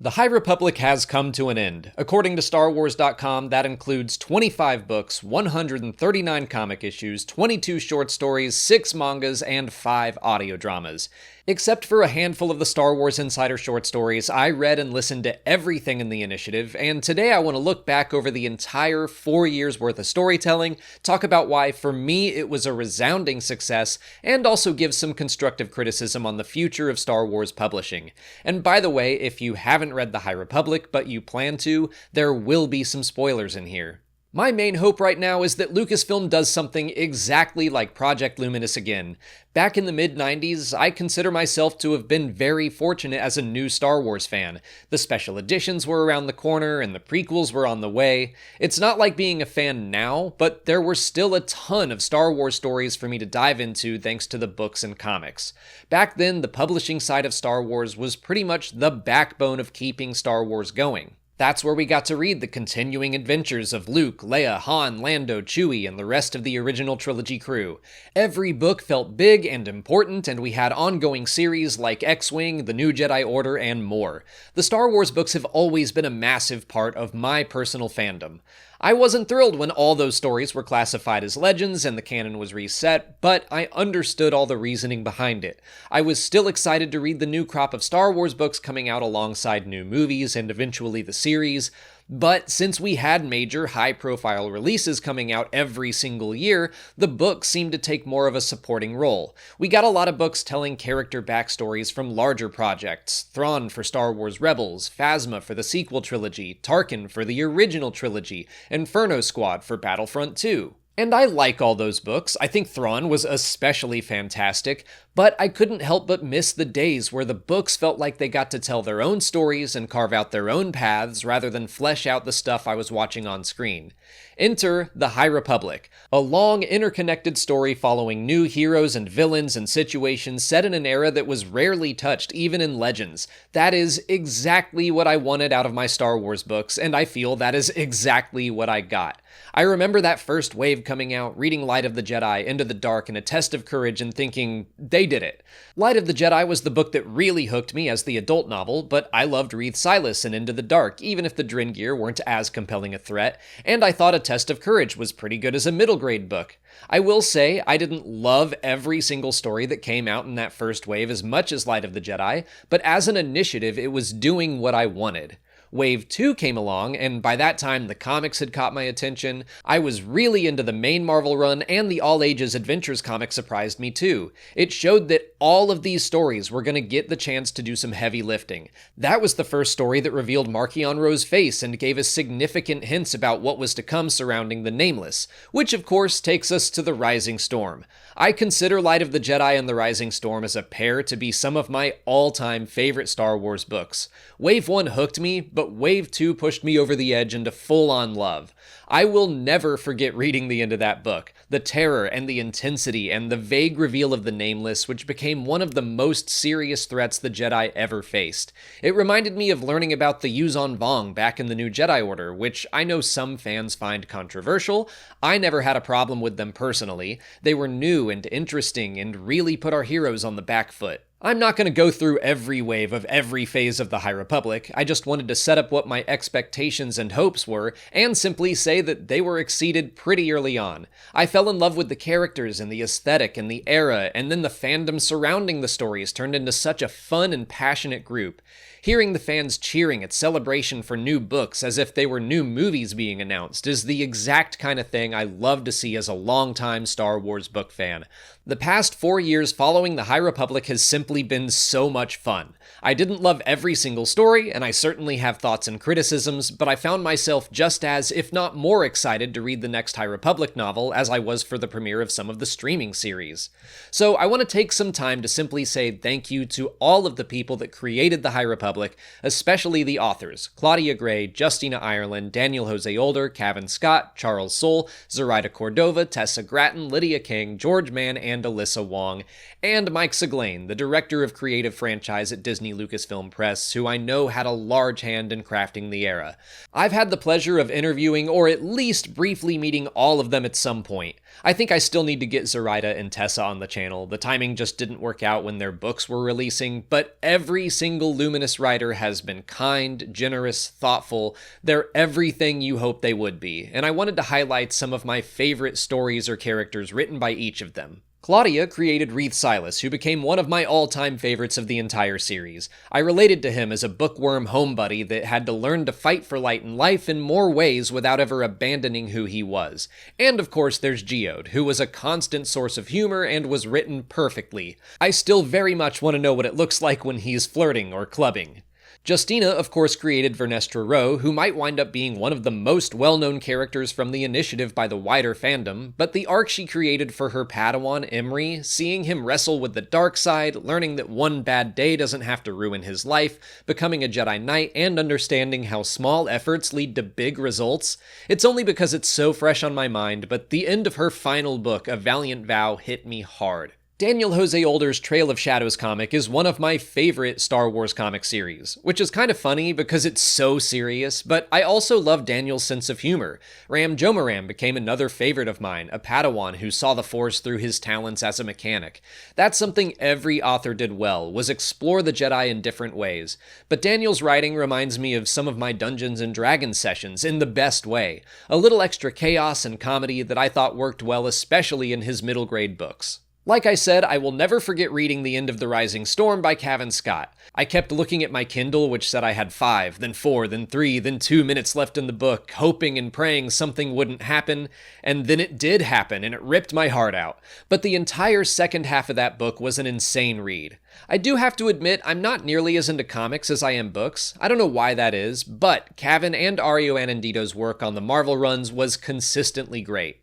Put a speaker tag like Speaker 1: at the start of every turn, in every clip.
Speaker 1: The High Republic has come to an end. According to StarWars.com, that includes 25 books, 139 comic issues, 22 short stories, 6 mangas, and 5 audio dramas. Except for a handful of the Star Wars Insider short stories, I read and listened to everything in the initiative, and today I want to look back over the entire 4 years worth of storytelling, talk about why for me it was a resounding success, and also give some constructive criticism on the future of Star Wars publishing. And by the way, if you haven't read The High Republic, but you plan to, there will be some spoilers in here. My main hope right now is that Lucasfilm does something exactly like Project Luminous again. Back in the mid-90s, I consider myself to have been very fortunate as a new Star Wars fan. The special editions were around the corner, and the prequels were on the way. It's not like being a fan now, but there were still a ton of Star Wars stories for me to dive into thanks to the books and comics. Back then, the publishing side of Star Wars was pretty much the backbone of keeping Star Wars going. That's where we got to read the continuing adventures of Luke, Leia, Han, Lando, Chewie, and the rest of the original trilogy crew. Every book felt big and important, and we had ongoing series like X-Wing, The New Jedi Order, and more. The Star Wars books have always been a massive part of my personal fandom. I wasn't thrilled when all those stories were classified as legends and the canon was reset, but I understood all the reasoning behind it. I was still excited to read the new crop of Star Wars books coming out alongside new movies and eventually the series, but since we had major high-profile releases coming out every single year, the books seemed to take more of a supporting role. We got a lot of books telling character backstories from larger projects: Thrawn for Star Wars Rebels, Phasma for the sequel trilogy, Tarkin for the original trilogy, Inferno Squad for Battlefront 2. And I like all those books. I think Thrawn was especially fantastic, but I couldn't help but miss the days where the books felt like they got to tell their own stories and carve out their own paths rather than flesh out the stuff I was watching on screen. Enter The High Republic, a long, interconnected story following new heroes and villains and situations set in an era that was rarely touched even in Legends. That is exactly what I wanted out of my Star Wars books, and I feel that is exactly what I got. I remember that first wave coming out, reading Light of the Jedi, Into the Dark, and A Test of Courage, and thinking, they did it. Light of the Jedi was the book that really hooked me as the adult novel, but I loved Reath Silas and Into the Dark, even if the Drengir weren't as compelling a threat, and I thought A Test of Courage was pretty good as a middle grade book. I will say, I didn't love every single story that came out in that first wave as much as Light of the Jedi, but as an initiative, it was doing what I wanted. Wave 2 came along, and by that time the comics had caught my attention. I was really into the main Marvel run, and the All Ages Adventures comic surprised me too. It showed that all of these stories were going to get the chance to do some heavy lifting. That was the first story that revealed Marchion Ro's face and gave us significant hints about what was to come surrounding the Nameless, which of course takes us to the Rising Storm. I consider Light of the Jedi and the Rising Storm as a pair to be some of my all-time favorite Star Wars books. Wave 1 hooked me, but Wave 2 pushed me over the edge into full-on love. I will never forget reading the end of that book, the terror and the intensity and the vague reveal of the Nameless, which became one of the most serious threats the Jedi ever faced. It reminded me of learning about the Yuuzhan Vong back in the New Jedi Order, which I know some fans find controversial. I never had a problem with them personally. They were new and interesting and really put our heroes on the back foot. I'm not going to go through every wave of every phase of the High Republic. I just wanted to set up what my expectations and hopes were, and simply say that they were exceeded pretty early on. I fell in love with the characters and the aesthetic and the era, and then the fandom surrounding the stories turned into such a fun and passionate group. Hearing the fans cheering at celebration for new books as if they were new movies being announced is the exact kind of thing I love to see as a longtime Star Wars book fan. The past 4 years following the High Republic has simply been so much fun. I didn't love every single story, and I certainly have thoughts and criticisms, but I found myself just as, if not more excited to read the next High Republic novel as I was for the premiere of some of the streaming series. So I want to take some time to simply say thank you to all of the people that created the High Republic, especially the authors: Claudia Gray, Justina Ireland, Daniel Jose Older, Cavan Scott, Charles Soule, Zoraida Cordova, Tessa Gratton, Lydia King, George Mann, and Alyssa Wong, and Mike Seglain, the director of creative franchise at Disney Lucasfilm Press, who I know had a large hand in crafting the era. I've had the pleasure of interviewing or at least briefly meeting all of them at some point. I think I still need to get Zoraida and Tessa on the channel. The timing just didn't work out when their books were releasing, but every single Luminous writer has been kind, generous, thoughtful. They're everything you hope they would be, and I wanted to highlight some of my favorite stories or characters written by each of them. Claudia created Reith Silas, who became one of my all-time favorites of the entire series. I related to him as a bookworm homebuddy that had to learn to fight for light in life in more ways without ever abandoning who he was. And of course there's Geode, who was a constant source of humor and was written perfectly. I still very much want to know what it looks like when he's flirting or clubbing. Justina, of course, created Vernestra Rwoh, who might wind up being one of the most well-known characters from the initiative by the wider fandom, but the arc she created for her Padawan, Emery, seeing him wrestle with the dark side, learning that one bad day doesn't have to ruin his life, becoming a Jedi Knight, and understanding how small efforts lead to big results, it's only because it's so fresh on my mind, but the end of her final book, A Valiant Vow, hit me hard. Daniel Jose Older's Trail of Shadows comic is one of my favorite Star Wars comic series, which is kind of funny because it's so serious, but I also love Daniel's sense of humor. Ram Jomaram became another favorite of mine, a Padawan who saw the Force through his talents as a mechanic. That's something every author did well, was explore the Jedi in different ways. But Daniel's writing reminds me of some of my Dungeons & Dragons sessions in the best way. A little extra chaos and comedy that I thought worked well, especially in his middle grade books. Like I said, I will never forget reading The End of the Rising Storm by Cavan Scott. I kept looking at my Kindle, which said I had 5, then 4, then 3, then 2 minutes left in the book, hoping and praying something wouldn't happen, and then it did happen, and it ripped my heart out. But the entire second half of that book was an insane read. I do have to admit, I'm not nearly as into comics as I am books. I don't know why that is, but Cavan and Ario Anandito's work on the Marvel runs was consistently great.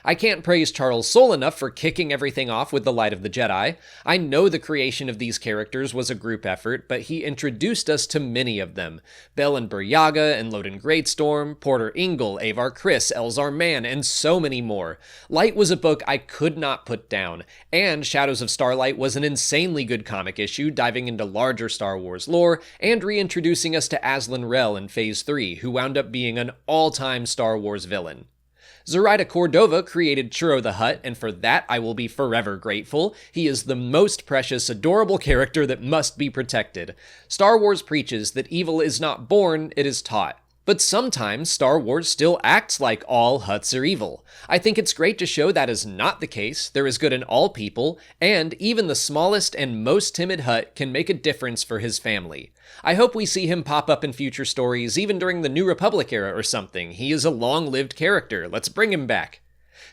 Speaker 1: I can't praise Charles Soule enough for kicking everything off with The Light of the Jedi. I know the creation of these characters was a group effort, but he introduced us to many of them. Bell and Buryaga and Loden Greatstorm, Porter Ingle, Avar Kriss, Elzar Mann, and so many more. Light was a book I could not put down, and Shadows of Starlight was an insanely good comic issue, diving into larger Star Wars lore, and reintroducing us to Aslan Rel in Phase 3, who wound up being an all-time Star Wars villain. Zoraida Cordova created Churro the Hutt, and for that I will be forever grateful. He is the most precious, adorable character that must be protected. Star Wars preaches that evil is not born, it is taught. But sometimes Star Wars still acts like all Hutts are evil. I think it's great to show that is not the case. There is good in all people, and even the smallest and most timid Hutt can make a difference for his family. I hope we see him pop up in future stories, even during the New Republic era or something. He is a long-lived character. Let's bring him back.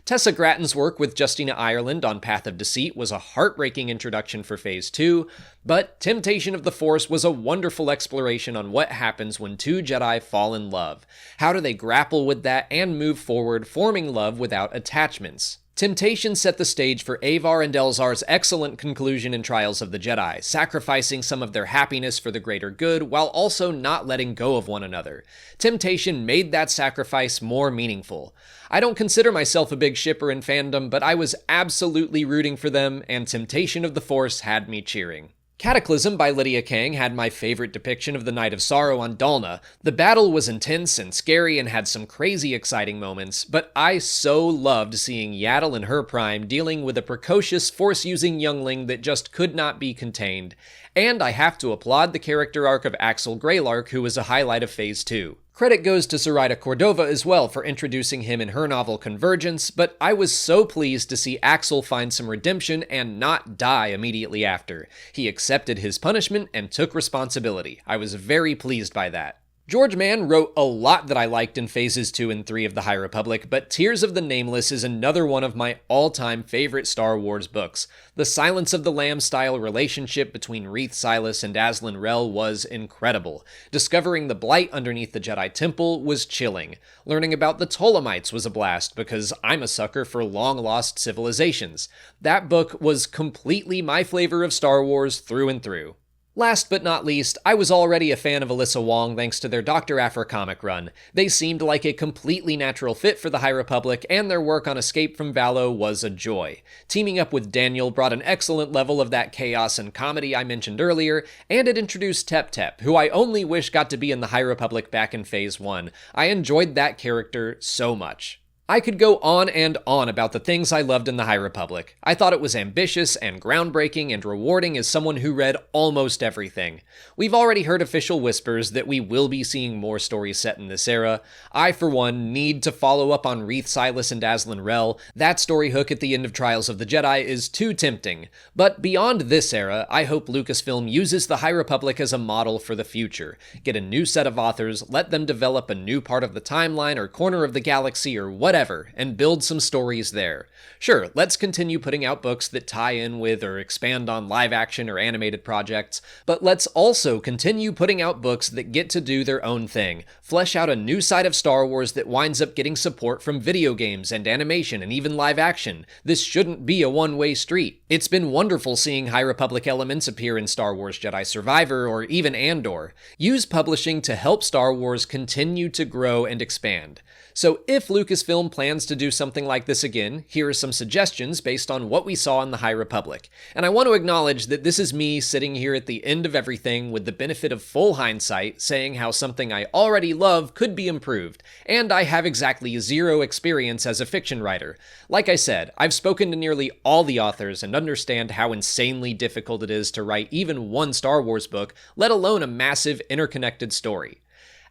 Speaker 1: Tessa Gratton's work with Justina Ireland on Path of Deceit was a heartbreaking introduction for Phase 2, but Temptation of the Force was a wonderful exploration on what happens when two Jedi fall in love. How do they grapple with that and move forward, forming love without attachments? Temptation set the stage for Avar and Elzar's excellent conclusion in Trials of the Jedi, sacrificing some of their happiness for the greater good while also not letting go of one another. Temptation made that sacrifice more meaningful. I don't consider myself a big shipper in fandom, but I was absolutely rooting for them, and Temptation of the Force had me cheering. Cataclysm by Lydia Kang had my favorite depiction of the Night of Sorrow on Dalna. The battle was intense and scary and had some crazy exciting moments, but I so loved seeing Yaddle in her prime dealing with a precocious Force-using youngling that just could not be contained. And I have to applaud the character arc of Axel Greylark, who was a highlight of Phase 2. Credit goes to Zoraida Cordova as well for introducing him in her novel Convergence, but I was so pleased to see Axel find some redemption and not die immediately after. He accepted his punishment and took responsibility. I was very pleased by that. George Mann wrote a lot that I liked in Phases 2 and 3 of the High Republic, but Tears of the Nameless is another one of my all-time favorite Star Wars books. The Silence of the Lambs-style relationship between Reith Silas and Aslan Rel was incredible. Discovering the blight underneath the Jedi Temple was chilling. Learning about the Ptolemites was a blast, because I'm a sucker for long-lost civilizations. That book was completely my flavor of Star Wars through and through. Last but not least, I was already a fan of Alyssa Wong thanks to their Dr. Aphra comic run. They seemed like a completely natural fit for the High Republic, and their work on Escape from Valo was a joy. Teaming up with Daniel brought an excellent level of that chaos and comedy I mentioned earlier, and it introduced Tep Tep, who I only wish got to be in the High Republic back in Phase 1. I enjoyed that character so much. I could go on and on about the things I loved in the High Republic. I thought it was ambitious and groundbreaking and rewarding as someone who read almost everything. We've already heard official whispers that we will be seeing more stories set in this era. I, for one, need to follow up on Reath Silas and Aslan Rel. That story hook at the end of Trials of the Jedi is too tempting. But beyond this era, I hope Lucasfilm uses the High Republic as a model for the future. Get a new set of authors, let them develop a new part of the timeline or corner of the galaxy or whatever, and build some stories there. Sure, let's continue putting out books that tie in with or expand on live action or animated projects, but let's also continue putting out books that get to do their own thing, flesh out a new side of Star Wars that winds up getting support from video games and animation and even live action. This shouldn't be a one-way street. It's been wonderful seeing High Republic elements appear in Star Wars Jedi Survivor or even Andor. Use publishing to help Star Wars continue to grow and expand. So if Lucasfilm plans to do something like this again, here are some suggestions based on what we saw in the High Republic. And I want to acknowledge that this is me sitting here at the end of everything with the benefit of full hindsight, saying how something I already love could be improved, and I have exactly zero experience as a fiction writer. Like I said, I've spoken to nearly all the authors and understand how insanely difficult it is to write even one Star Wars book, let alone a massive interconnected story.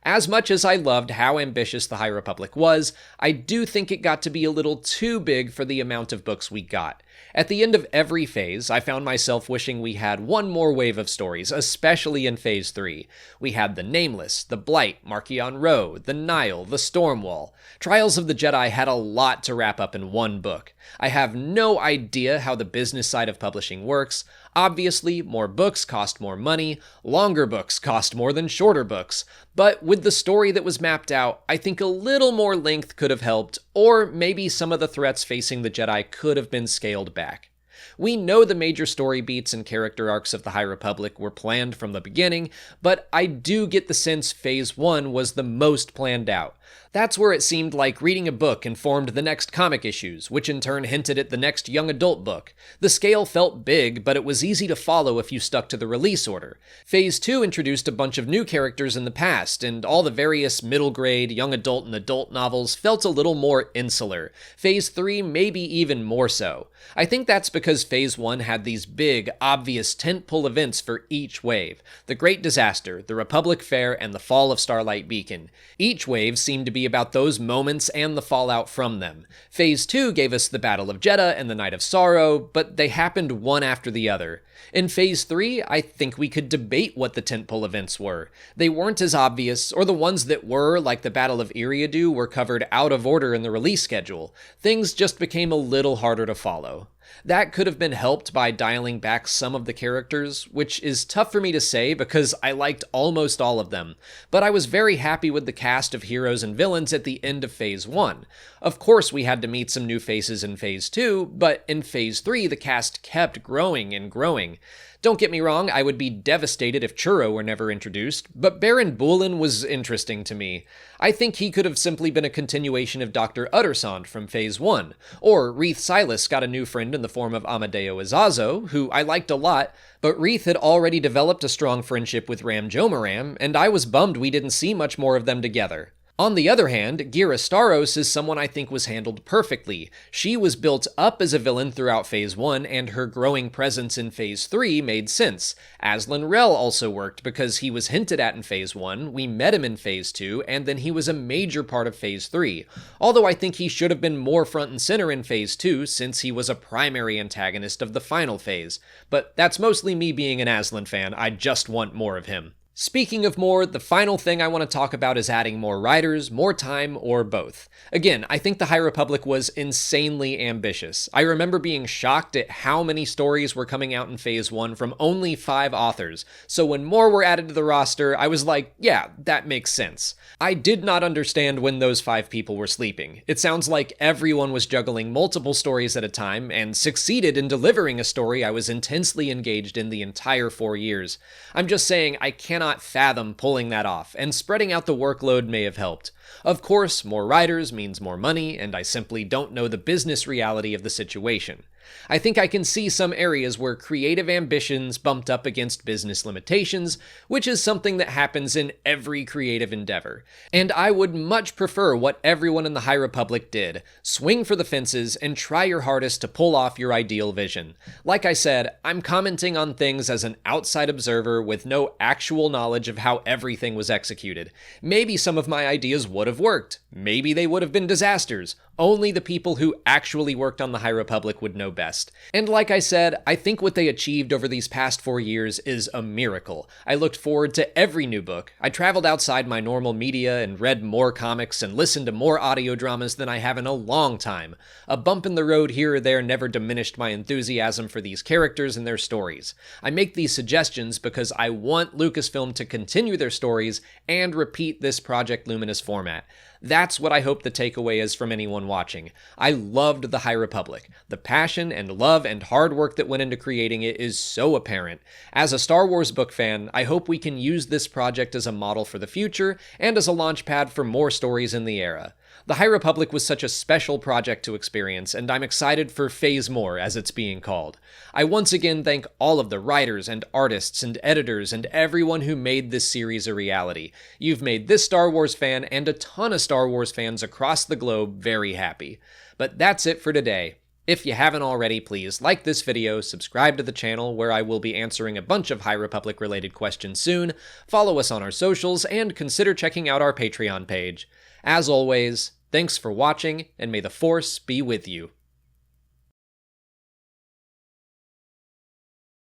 Speaker 1: As much as I loved how ambitious the High Republic was, I do think it got to be a little too big for the amount of books we got. At the end of every phase, I found myself wishing we had one more wave of stories, especially in Phase 3. We had the Nameless, the Blight, Marchion Ro, the Nile, the Stormwall. Trials of the Jedi had a lot to wrap up in one book. I have no idea how the business side of publishing works. Obviously, more books cost more money, longer books cost more than shorter books, but with the story that was mapped out, I think a little more length could have helped, or maybe some of the threats facing the Jedi could have been scaled back. We know the major story beats and character arcs of the High Republic were planned from the beginning, but I do get the sense Phase 1 was the most planned out. That's where it seemed like reading a book informed the next comic issues, which in turn hinted at the next young adult book. The scale felt big, but it was easy to follow if you stuck to the release order. Phase 2 introduced a bunch of new characters in the past, and all the various middle grade, young adult, and adult novels felt a little more insular. Phase 3 maybe even more so. I think that's because Phase 1 had these big, obvious tentpole events for each wave. The Great Disaster, the Republic Fair, and the Fall of Starlight Beacon. Each wave seemed to be about those moments and the fallout from them. Phase 2 gave us the Battle of Jeddah and the Night of Sorrow, but they happened one after the other. In Phase 3, I think we could debate what the tentpole events were. They weren't as obvious, or the ones that were, like the Battle of Eriadu, were covered out of order in the release schedule. Things just became a little harder to follow. That could have been helped by dialing back some of the characters, which is tough for me to say because I liked almost all of them, but I was very happy with the cast of heroes and villains at the end of Phase 1. Of course we had to meet some new faces in Phase 2, but in Phase 3 the cast kept growing and growing. Don't get me wrong, I would be devastated if Churro were never introduced, but Baron Boolan was interesting to me. I think he could have simply been a continuation of Dr. Uttersond from Phase 1, or Reath Silas got a new friend in the form of Amadeo Izazo, who I liked a lot, but Reath had already developed a strong friendship with Ram Jomaram, and I was bummed we didn't see much more of them together. On the other hand, Gira Staros is someone I think was handled perfectly. She was built up as a villain throughout Phase 1, and her growing presence in Phase 3 made sense. Aslan Rel also worked because he was hinted at in Phase 1, we met him in Phase 2, and then he was a major part of Phase 3. Although I think he should have been more front and center in Phase 2 since he was a primary antagonist of the final phase. But that's mostly me being an Aslan fan, I just want more of him. Speaking of more, the final thing I want to talk about is adding more writers, more time, or both. Again, I think the High Republic was insanely ambitious. I remember being shocked at how many stories were coming out in Phase 1 from only 5 authors, so when more were added to the roster, I was like, yeah, that makes sense. I did not understand when those 5 people were sleeping. It sounds like everyone was juggling multiple stories at a time, and succeeded in delivering a story I was intensely engaged in the entire 4 years. I'm just saying, I cannot fathom pulling that off, and spreading out the workload may have helped. Of course, more writers means more money, and I simply don't know the business reality of the situation. I think I can see some areas where creative ambitions bumped up against business limitations, which is something that happens in every creative endeavor. And I would much prefer what everyone in the High Republic did: swing for the fences and try your hardest to pull off your ideal vision. Like I said, I'm commenting on things as an outside observer with no actual knowledge of how everything was executed. Maybe some of my ideas would have worked. Maybe they would have been disasters. Only the people who actually worked on the High Republic would know best. And like I said, I think what they achieved over these past 4 years is a miracle. I looked forward to every new book. I traveled outside my normal media and read more comics and listened to more audio dramas than I have in a long time. A bump in the road here or there never diminished my enthusiasm for these characters and their stories. I make these suggestions because I want Lucasfilm to continue their stories and repeat this Project Luminous format. That's what I hope the takeaway is from anyone watching. I loved the High Republic. The passion and love and hard work that went into creating it is so apparent. As a Star Wars book fan, I hope we can use this project as a model for the future and as a launchpad for more stories in the era. The High Republic was such a special project to experience, and I'm excited for Phase More, as it's being called. I once again thank all of the writers and artists and editors and everyone who made this series a reality. You've made this Star Wars fan and a ton of Star Wars fans across the globe very happy. But that's it for today. If you haven't already, please like this video, subscribe to the channel where I will be answering a bunch of High Republic related questions soon, follow us on our socials, and consider checking out our Patreon page. As always, thanks for watching, and may the Force be with you.